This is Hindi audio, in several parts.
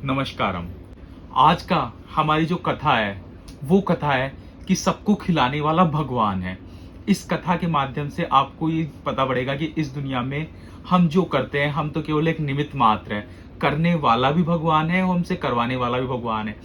नमस्कारम। आज का हमारी जो कथा है वो कथा है कि सबको खिलाने वाला भगवान है। इस कथा के माध्यम से आपको ये पता पड़ेगा कि इस दुनिया में हम जो करते हैं हम तो केवल एक निमित्त मात्र है। करने वाला भी भगवान है और हमसे करवाने वाला भी भगवान है।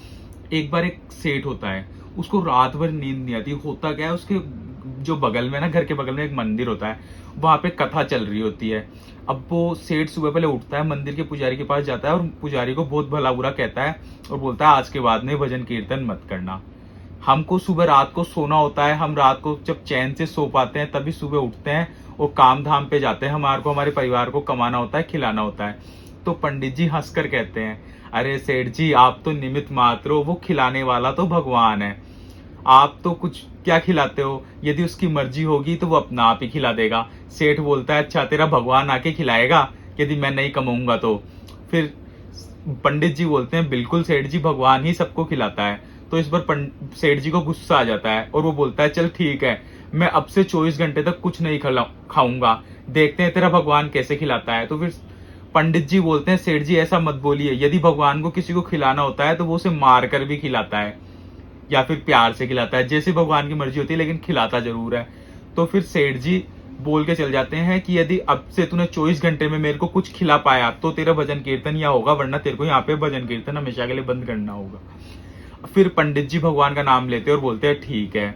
एक बार एक सेठ होता है, उसको रात भर नींद नहीं आती। होता क्या है, उसके जो बगल में ना, घर के बगल में एक मंदिर होता है, वहां पे कथा चल रही होती है। अब वो सेठ सुबह पहले उठता है, मंदिर के पुजारी के पास जाता है और पुजारी को बहुत भला बुरा कहता है और बोलता है आज के बाद में भजन कीर्तन मत करना। हमको सुबह रात को सोना होता है, हम रात को जब चैन से सो पाते हैं तभी सुबह उठते हैं और काम धाम पे जाते हैं। हमारे को हमारे परिवार को कमाना होता है, खिलाना होता है। तो पंडित जी हंसकर कहते हैं, अरे सेठ जी आप तो निमित्त मात्र हो, वो खिलाने वाला तो भगवान है। आप तो कुछ क्या खिलाते हो, यदि उसकी मर्जी होगी तो वो अपना आप ही खिला देगा। सेठ बोलता है अच्छा तेरा भगवान आके खिलाएगा यदि मैं नहीं कमाऊंगा तो। फिर पंडित जी बोलते हैं बिल्कुल सेठ जी, भगवान ही सबको खिलाता है। तो इस बार सेठ जी को गुस्सा आ जाता है और वो बोलता है चल ठीक है, मैं अब से 24 घंटे तक कुछ नहीं खाऊंगा, देखते हैं तेरा भगवान कैसे खिलाता है। तो फिर पंडित जी बोलते हैं सेठ जी ऐसा मत बोलिए, यदि भगवान को किसी को खिलाना होता है तो वो उसे मार कर भी खिलाता है या फिर प्यार से खिलाता है, जैसे भगवान की मर्जी होती है, लेकिन खिलाता जरूर है। तो फिर सेठ जी बोल के चल जाते हैं कि यदि अब से तूने 24 घंटे में मेरे को कुछ खिला पाया तो तेरा भजन कीर्तन यहाँ होगा, वरना तेरे को यहाँ पे भजन कीर्तन हमेशा के लिए बंद करना होगा। फिर पंडित जी भगवान का नाम लेते हैं और बोलते हैं ठीक है।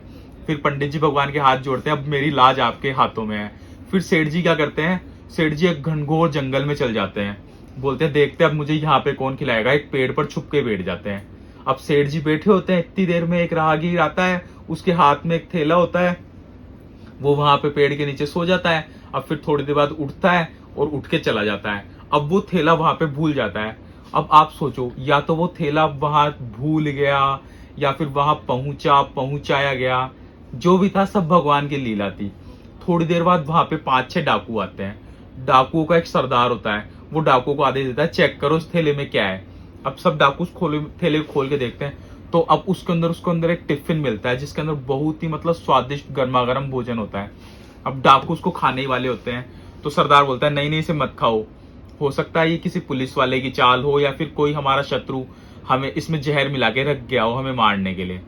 फिर पंडित जी भगवान के हाथ जोड़ते हैं, अब मेरी लाज आपके हाथों में है। फिर सेठ जी क्या करते हैं, सेठ जी एक घनघोर जंगल में चल जाते हैं। बोलते हैं देखते हैं अब मुझे यहाँ पे कौन खिलाएगा। एक पेड़ पर छुप के बैठ जाते हैं। अब सेठ जी बैठे होते हैं, इतनी देर में एक राहगीर आता है, उसके हाथ में एक थैला होता है, वो वहां पे पेड़ के नीचे सो जाता है। अब फिर थोड़ी देर बाद उठता है और उठ के चला जाता है। अब वो थैला वहां पे भूल जाता है। अब आप सोचो, या तो वो थैला वहां भूल गया या फिर वहां पहुंचाया गया, जो भी था सब भगवान की लीला थी। थोड़ी देर बाद वहां पे 5-6 डाकू आते हैं। डाकुओं का एक सरदार होता है, वो डाकुओं को आदेश देता है चेक करो उस थैले में क्या है। अब सब डाकू थैले खोल के देखते हैं तो अब उसके अंदर एक टिफिन मिलता है जिसके अंदर बहुत ही मतलब स्वादिष्ट गर्मा गर्म भोजन होता है। अब डाकू उसको खाने ही वाले होते हैं। तो सरदार बोलता है नहीं नहीं इसे मत खाओ, हो सकता है ये किसी पुलिस वाले की चाल हो या फिर कोई हमारा शत्रु हमें इसमें जहर मिला के रख गया हो हमें मारने के लिए।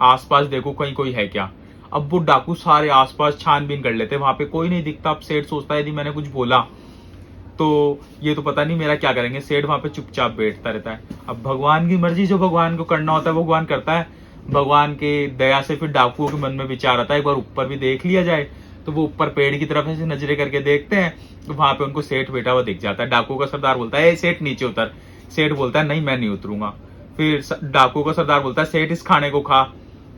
आसपास देखो कहीं कोई है क्या। अब वो डाकू सारे आसपास छानबीन कर लेते हैं, वहां पे कोई नहीं दिखता। अब सेठ सोचता है यदि मैंने कुछ बोला तो ये तो पता नहीं मेरा क्या करेंगे। सेठ वहां पे चुपचाप बैठता रहता है। अब भगवान की मर्जी, जो भगवान को करना होता है वो भगवान करता है। भगवान के दया से फिर डाकुओं के मन में विचार आता है एक बार ऊपर भी देख लिया जाए। तो वो ऊपर पेड़ की तरफ ऐसे नजरे करके देखते हैं तो वहां पे उनको सेठ बैठा हुआ दिख जाता है। डाकुओं का सरदार बोलता है सेठ नीचे उतर। सेठ बोलता है नहीं मैं नहीं उतरूंगा। फिर डाकुओं का सरदार बोलता है सेठ इस खाने को खा,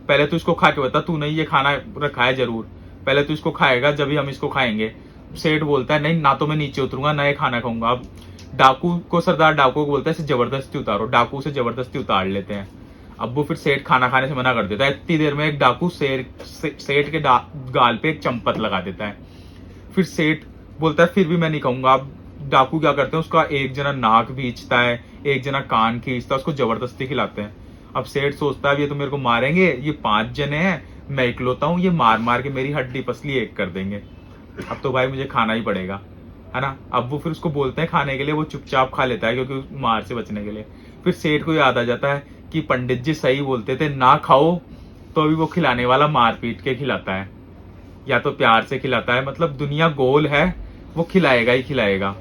पहले तो इसको खा के बता, तू नहीं ये खाना रखा है जरूर, पहले तो इसको खाएगा जब हम इसको खाएंगे। सेठ बोलता है नहीं ना तो मैं नीचे उतरूंगा ना ये खाना खाऊंगा। अब सरदार डाकू को बोलता है इसे जबरदस्ती उतारो। डाकू से जबरदस्ती उतार लेते हैं। अब वो फिर सेठ खाना खाने से मना कर देता है। इतनी देर में एक डाकू सेठ के गाल पे एक चंपत लगा देता है। फिर सेठ बोलता है फिर भी मैं नहीं खाऊंगा। अब डाकू क्या करते हैं, उसका एक जना नाक खींचता है, एक जना कान खींचता है, उसको जबरदस्ती खिलाते हैं। अब सेठ सोचता है ये तो मेरे को मारेंगे, ये 5 जने हैं, मैं इकलौता हूं, ये मार मार के मेरी हड्डी पसली एक कर देंगे। अब तो भाई मुझे खाना ही पड़ेगा, है ना। अब वो फिर उसको बोलते हैं खाने के लिए, वो चुपचाप खा लेता है क्योंकि मार से बचने के लिए। फिर सेठ को याद आ जाता है कि पंडित जी सही बोलते थे, ना खाओ तो अभी वो खिलाने वाला मार पीट के खिलाता है या तो प्यार से खिलाता है। मतलब दुनिया गोल है, वो खिलाएगा ही खिलाएगा।